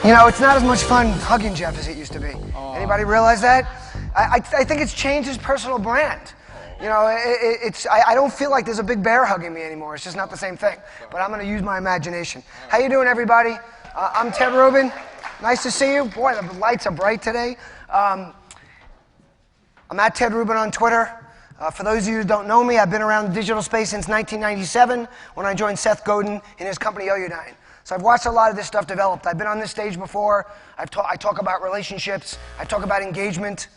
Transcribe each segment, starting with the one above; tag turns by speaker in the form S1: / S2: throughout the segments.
S1: You know, it's not as much fun hugging Jeff as it used to be. Anybody realize that? I think it's changed his personal brand. You know, I don't feel like there's a big bear hugging me anymore. It's just not the same thing. But I'm going to use my imagination. How you doing, everybody? I'm Ted Rubin. Nice to see you. Boy, the lights are bright today. I'm at Ted Rubin on Twitter. For those of you who don't know me, I've been around the digital space since 1997 when I joined Seth Godin in his company Yoyodyne. So I've watched a lot of this stuff develop. I've been on this stage before. I talk about relationships. I talk about engagement.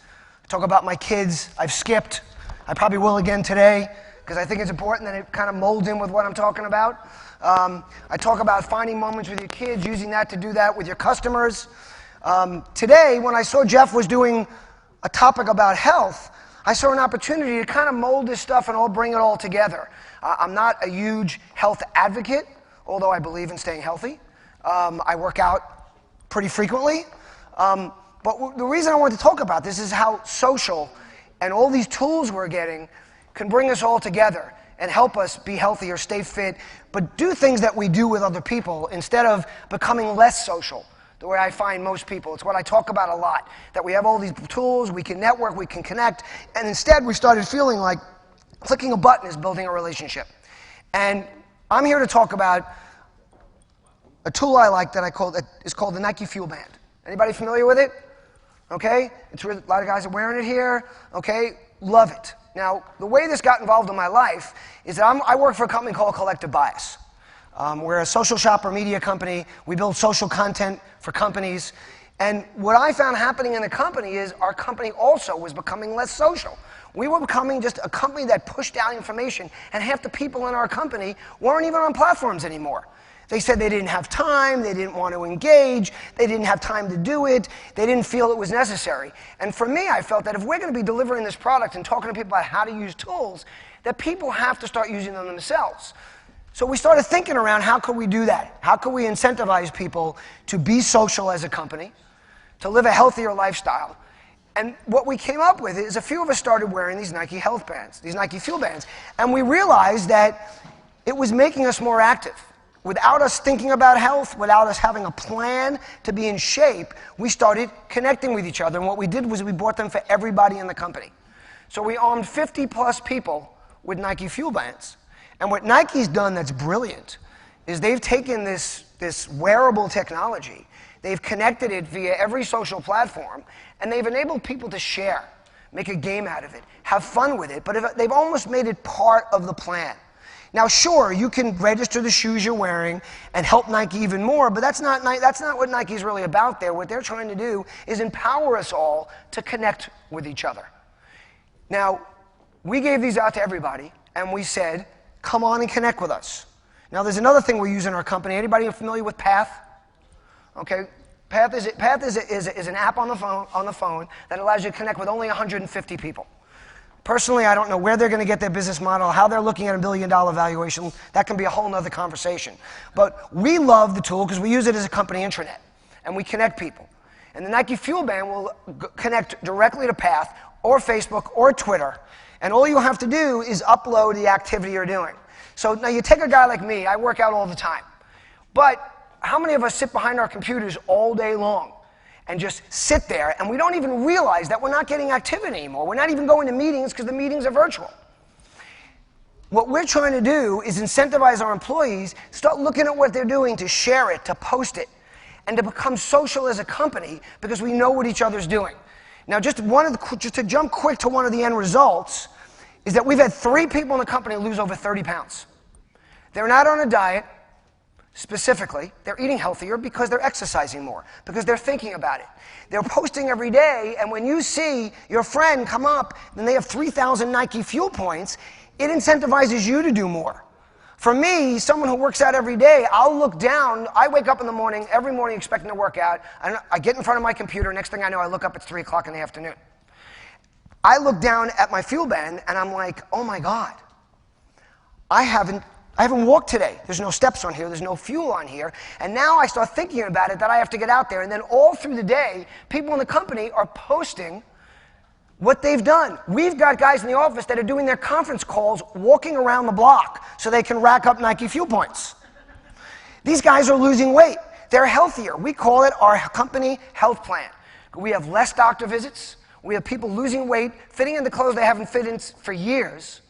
S1: I talk about my kids. I've skipped. I probably will again today because I think it's important that it kind of molds in with what I'm talking about. I talk about finding moments with your kids, using that to do that with your customers. Today, when I saw Jeff was doing a topic about health, I saw an opportunity to kind of mold this stuff and bring it all together. I'm not a huge health advocate, although I believe in staying healthy. I work out pretty frequently. But the reason I wanted to talk about this is how social and all these tools we're getting can bring us all together and help us be healthier, stay fit, but do things that we do with other people instead of becoming less social, the way I find most people. It's what I talk about a lot, that we have all these tools, we can network, we can connect, and instead we started feeling like clicking a button is building a relationship. And I'm here to talk about a tool I like that is called the Nike Fuel Band. Anybody familiar with it? Okay, a lot of guys are wearing it here. Okay, love it. Now, the way this got involved in my life is that I work for a company called Collective Bias. We're a social shopper media company. We build social content for companies. And what I found happening in the company is our company also was becoming less social. We were becoming just a company that pushed out information, and half the people in our company weren't even on platforms anymore. They said they didn't have time, they didn't want to engage, they didn't have time to do it, they didn't feel it was necessary. And for me, I felt that if we're going to be delivering this product and talking to people about how to use tools, that people have to start using them themselves. So we started thinking around how could we do that? How could we incentivize people to be social as a company, to live a healthier lifestyle? And what we came up with is a few of us started wearing these Nike health bands, these Nike Fuel Bands. And we realized that it was making us more active. Without us thinking about health, without us having a plan to be in shape, we started connecting with each other. And what we did was we bought them for everybody in the company. So we armed 50 plus people with Nike Fuel Bands. And what Nike's done that's brilliant is they've taken this wearable technology, they've connected it via every social platform, and they've enabled people to share, make a game out of it, have fun with it, but they've almost made it part of the plan. Now, sure, you can register the shoes you're wearing and help Nike even more, but that's not what Nike's really about there. What they're trying to do is empower us all to connect with each other. Now, we gave these out to everybody, and we said, come on and connect with us. Now, there's another thing we use in our company. Anybody familiar with Path? Okay, Path is an app on the phone that allows you to connect with only 150 people. Personally, I don't know where they're going to get their business model, how they're looking at $1 billion valuation. That can be a whole nother conversation. But we love the tool because we use it as a company intranet, and we connect people. And the Nike Fuel Band will connect directly to Path or Facebook or Twitter, and all you have to do is upload the activity you're doing. So now you take a guy like me, I work out all the time. But how many of us sit behind our computers all day long and just sit there, and we don't even realize that we're not getting activity anymore. We're not even going to meetings because the meetings are virtual. What we're trying to do is incentivize our employees, start looking at what they're doing, to share it, to post it, and to become social as a company because we know what each other's doing. Now, just to jump quick to one of the end results, is that we've had 3 people in the company lose over 30 pounds. They're not on a diet. Specifically, they're eating healthier because they're exercising more, because they're thinking about it. They're posting every day, and when you see your friend come up and they have 3,000 Nike Fuel points, it incentivizes you to do more. For me, someone who works out every day, I'll look down. I wake up in the morning, every morning expecting to work out. I get in front of my computer. Next thing I know, I look up, it's 3 o'clock in the afternoon. I look down at my Fuel Band, and I'm like, oh my God, I haven't walked today. There's no steps on here. There's no fuel on here. And now I start thinking about it that I have to get out there. And then all through the day, people in the company are posting what they've done. We've got guys in the office that are doing their conference calls walking around the block so they can rack up Nike Fuel points. These guys are losing weight. they're healthier. We call it our company health plan. We have less doctor visits. We have people losing weight, fitting into clothes they haven't fit in for years.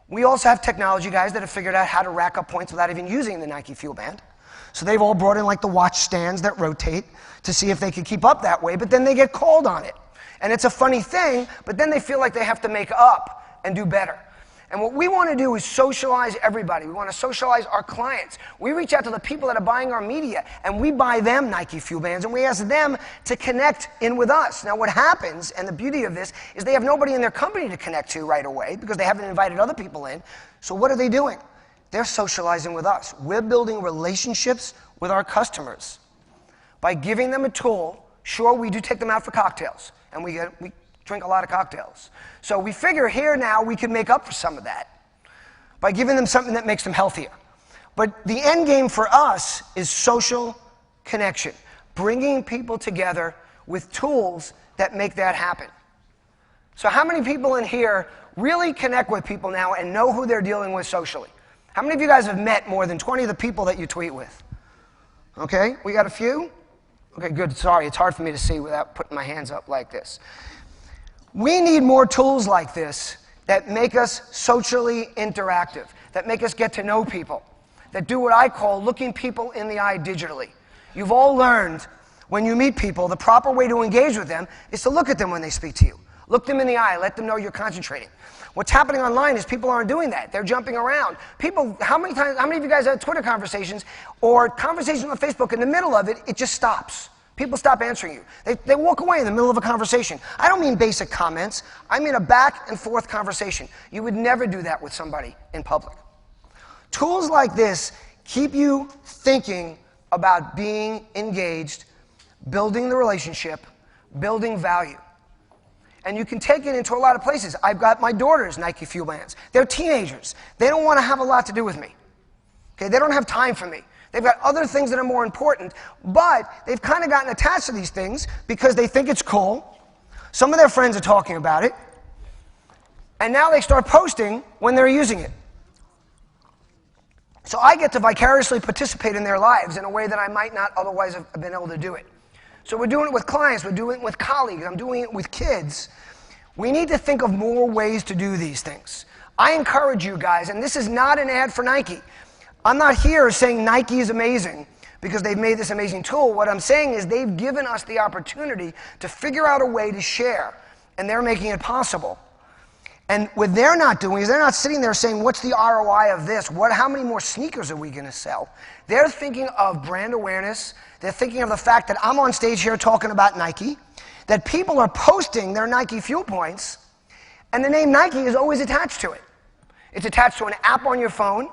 S1: We also have technology guys that have figured out how to rack up points without even using the Nike Fuel Band. So they've all brought in like the watch stands that rotate to see if they can keep up that way, but then they get called on it. And it's a funny thing, but then they feel like they have to make up and do better. And what we want to do is socialize everybody. We want to socialize our clients. We reach out to the people that are buying our media, and we buy them Nike Fuel Bands, and we ask them to connect in with us. Now what happens, and the beauty of this, is they have nobody in their company to connect to right away because they haven't invited other people in. So what are they doing? They're socializing with us. We're building relationships with our customers by giving them a tool. Sure, we do take them out for cocktails, and we drink a lot of cocktails. So we figure here now we can make up for some of that by giving them something that makes them healthier. But the end game for us is social connection, bringing people together with tools that make that happen. So how many people in here really connect with people now and know who they're dealing with socially? How many of you guys have met more than 20 of the people that you tweet with? Okay, we got a few? Okay, good. Sorry, it's hard for me to see without putting my hands up like this. We need more tools like this that make us socially interactive, that make us get to know people, that do what I call looking people in the eye digitally. You've all learned when you meet people, the proper way to engage with them is to look at them when they speak to you. Look them in the eye, let them know you're concentrating. What's happening online is people aren't doing that. They're jumping around. People, how many of you guys have Twitter conversations or conversations on Facebook, in the middle of it, it just stops. People stop answering you. They walk away in the middle of a conversation. I don't mean basic comments. I mean a back and forth conversation. You would never do that with somebody in public. Tools like this keep you thinking about being engaged, building the relationship, building value. And you can take it into a lot of places. I've got my daughter's Nike Fuel Bands. They're teenagers. They don't want to have a lot to do with me. Okay, they don't have time for me. They've got other things that are more important, but they've kind of gotten attached to these things because they think it's cool. Some of their friends are talking about it, and now they start posting when they're using it. So I get to vicariously participate in their lives in a way that I might not otherwise have been able to do it. So we're doing it with clients, we're doing it with colleagues, I'm doing it with kids. We need to think of more ways to do these things. I encourage you guys, and this is not an ad for Nike. I'm not here saying Nike is amazing because they've made this amazing tool. What I'm saying is they've given us the opportunity to figure out a way to share, and they're making it possible. And what they're not doing is they're not sitting there saying, what's the ROI of this? How many more sneakers are we going to sell? They're thinking of brand awareness. They're thinking of the fact that I'm on stage here talking about Nike, that people are posting their Nike Fuel Points, and the name Nike is always attached to it. It's attached to an app on your phone,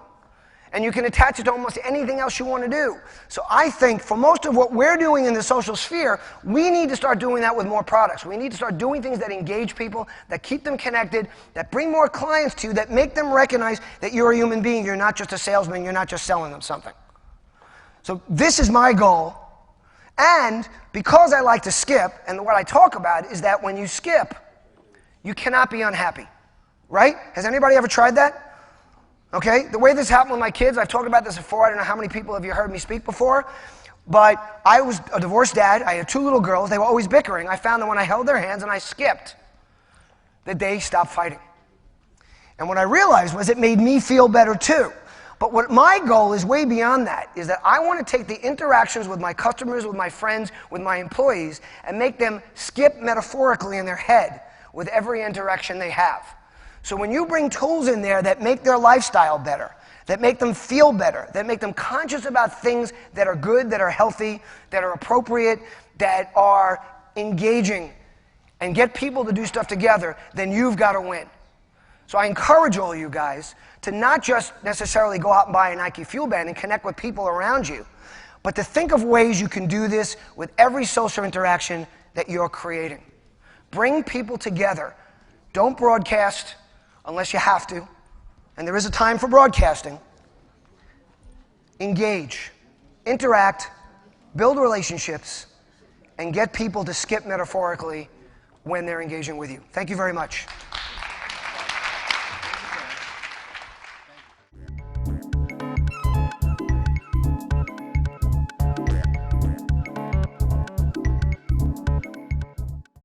S1: and you can attach it to almost anything else you want to do. So I think for most of what we're doing in the social sphere, we need to start doing that with more products. We need to start doing things that engage people, that keep them connected, that bring more clients to you, that make them recognize that you're a human being, you're not just a salesman, you're not just selling them something. So this is my goal. And because I like to skip, and what I talk about is that when you skip, you cannot be unhappy, right? Has anybody ever tried that? Okay, the way this happened with my kids, I've talked about this before. I don't know how many people have you heard me speak before, but I was a divorced dad. I had 2 little girls. They were always bickering. I found that when I held their hands and I skipped, that they stopped fighting. And what I realized was it made me feel better too. But what my goal is way beyond that, is that I want to take the interactions with my customers, with my friends, with my employees, and make them skip metaphorically in their head with every interaction they have. So when you bring tools in there that make their lifestyle better, that make them feel better, that make them conscious about things that are good, that are healthy, that are appropriate, that are engaging, and get people to do stuff together, then you've got to win. So I encourage all you guys to not just necessarily go out and buy a Nike Fuel Band and connect with people around you, but to think of ways you can do this with every social interaction that you're creating. Bring people together. Don't broadcast unless you have to, and there is a time for broadcasting. Engage, interact, build relationships, and get people to skip metaphorically when they're engaging with you. Thank you very much.